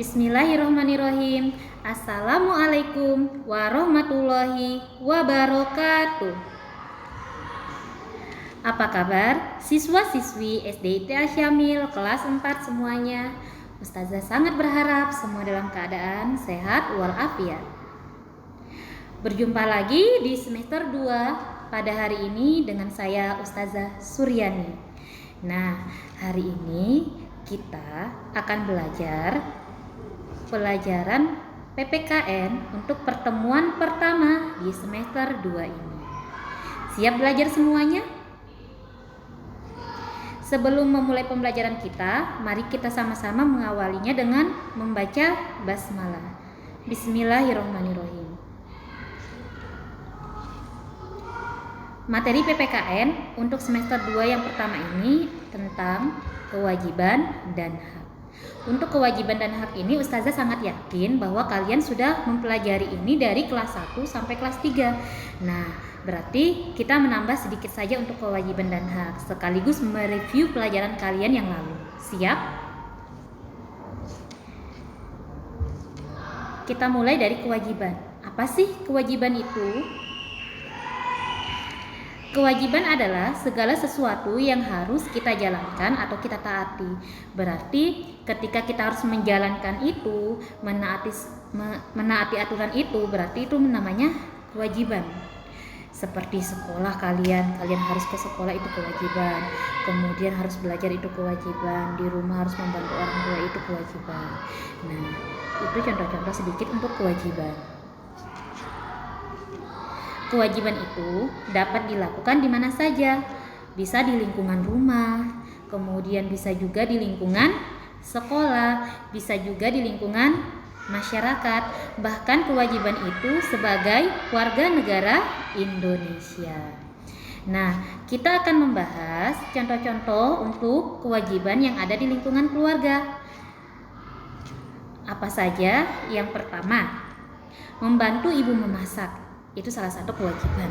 Bismillahirrahmanirrahim. Assalamualaikum warahmatullahi wabarakatuh. Apa kabar siswa-siswi SD ITA Syamil kelas 4 semuanya? Ustazah sangat berharap semua dalam keadaan sehat walafiat. Berjumpa lagi di semester 2 pada hari ini dengan saya Ustazah Suryani. Nah, hari ini kita akan belajar pelajaran PPKN untuk pertemuan pertama di semester 2 ini. Siap belajar semuanya? Sebelum memulai pembelajaran kita, mari kita sama-sama mengawalinya dengan membaca basmalah. Bismillahirrahmanirrahim. Materi PPKN untuk semester 2 yang pertama ini tentang kewajiban dan hak. Untuk kewajiban dan hak ini Ustazah sangat yakin bahwa kalian sudah mempelajari ini dari kelas 1 sampai kelas 3. Nah, berarti kita menambah sedikit saja untuk kewajiban dan hak sekaligus mereview pelajaran kalian yang lalu. Siap? Kita mulai dari kewajiban. Apa sih kewajiban itu? Kewajiban adalah segala sesuatu yang harus kita jalankan atau kita taati. Berarti ketika kita harus menjalankan itu, menaati aturan itu, berarti itu namanya kewajiban. Seperti sekolah kalian harus ke sekolah, itu kewajiban. Kemudian harus belajar, itu kewajiban. Di rumah harus membantu orang tua, itu kewajiban. Nah, itu contoh-contoh sedikit untuk kewajiban. Kewajiban itu dapat dilakukan di mana saja. Bisa di lingkungan rumah, kemudian bisa juga di lingkungan sekolah, bisa juga di lingkungan masyarakat. Bahkan kewajiban itu sebagai warga negara Indonesia. Nah, kita akan membahas contoh-contoh untuk kewajiban yang ada di lingkungan keluarga. Apa saja? Yang pertama, membantu ibu memasak. Itu salah satu kewajiban.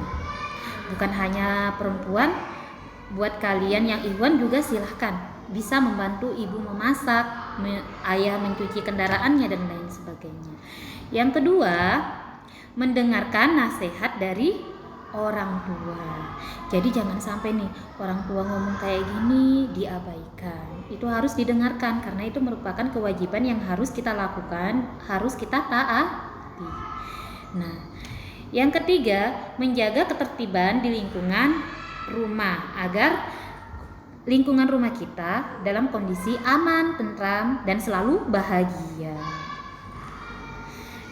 Bukan hanya perempuan, buat kalian yang ikhwan juga silahkan bisa membantu ibu memasak, ayah mencuci kendaraannya dan lain sebagainya. Yang kedua, mendengarkan nasihat dari orang tua. Jadi jangan sampai nih orang tua ngomong kayak gini diabaikan. Itu harus didengarkan karena itu merupakan kewajiban yang harus kita lakukan, harus kita taati. Nah, yang ketiga, menjaga ketertiban di lingkungan rumah agar lingkungan rumah kita dalam kondisi aman, tentram, dan selalu bahagia.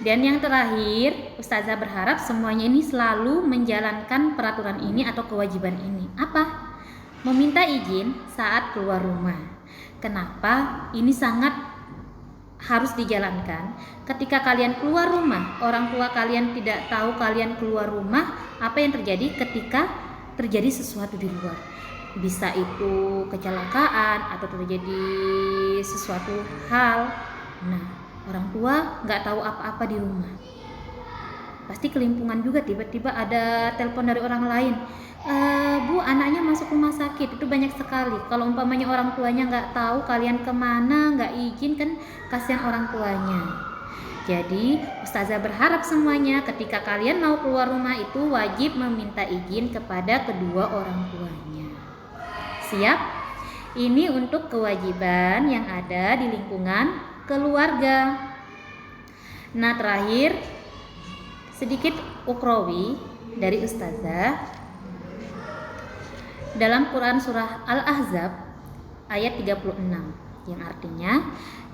Dan yang terakhir, Ustazah berharap semuanya ini selalu menjalankan peraturan ini atau kewajiban ini. Apa? Meminta izin saat keluar rumah. Kenapa? Ini sangat harus dijalankan. Ketika kalian keluar rumah, orang tua kalian tidak tahu kalian keluar rumah, apa yang terjadi ketika terjadi sesuatu di luar? Bisa itu kecelakaan atau terjadi sesuatu hal. Nah, orang tua nggak tahu apa-apa di rumah. Pasti kelimpungan juga, tiba-tiba ada telepon dari orang lain. Bu, anaknya masuk rumah sakit. Itu banyak sekali. Kalau umpamanya orang tuanya nggak tahu kalian kemana, nggak izin, kan kasihan orang tuanya. Jadi Ustazah berharap semuanya ketika kalian mau keluar rumah itu wajib meminta izin kepada kedua orang tuanya. Siap? Ini untuk kewajiban yang ada di lingkungan keluarga. Nah, terakhir sedikit ukrawi dari Ustazah. Dalam Quran surah Al-Ahzab ayat 36 yang artinya,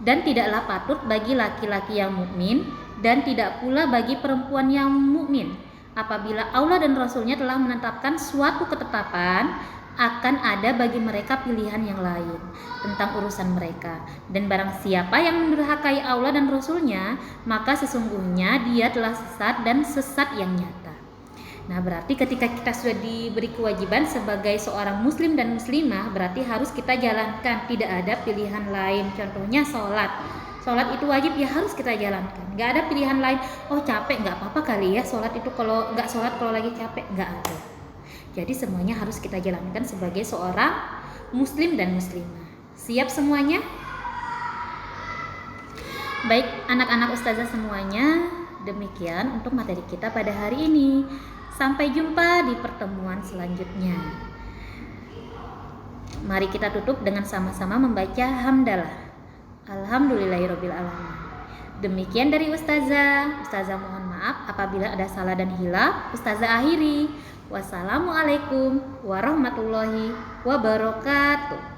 dan tidaklah patut bagi laki-laki yang mukmin dan tidak pula bagi perempuan yang mukmin apabila Allah dan Rasulnya telah menetapkan suatu ketetapan akan ada bagi mereka pilihan yang lain tentang urusan mereka, dan barang siapa yang mendurhakai Allah dan Rasulnya maka sesungguhnya dia telah sesat dan sesat yang nyata. Nah, berarti ketika kita sudah diberi kewajiban sebagai seorang muslim dan muslimah, berarti harus kita jalankan, tidak ada pilihan lain. Contohnya sholat itu wajib, ya harus kita jalankan. Gak ada pilihan lain, oh capek, gak apa-apa kali ya sholat itu, kalau gak sholat kalau lagi capek, gak ada. Jadi semuanya harus kita jalankan sebagai seorang muslim dan muslimah. Siap semuanya? Baik anak-anak ustazah semuanya, demikian untuk materi kita pada hari ini. Sampai jumpa di pertemuan selanjutnya. Mari kita tutup dengan sama-sama membaca hamdalah. Alhamdulillahirabbil alamin. Demikian dari ustazah. Ustazah mohon maaf apabila ada salah dan hilaf. Ustazah akhiri. Wassalamualaikum warahmatullahi wabarakatuh.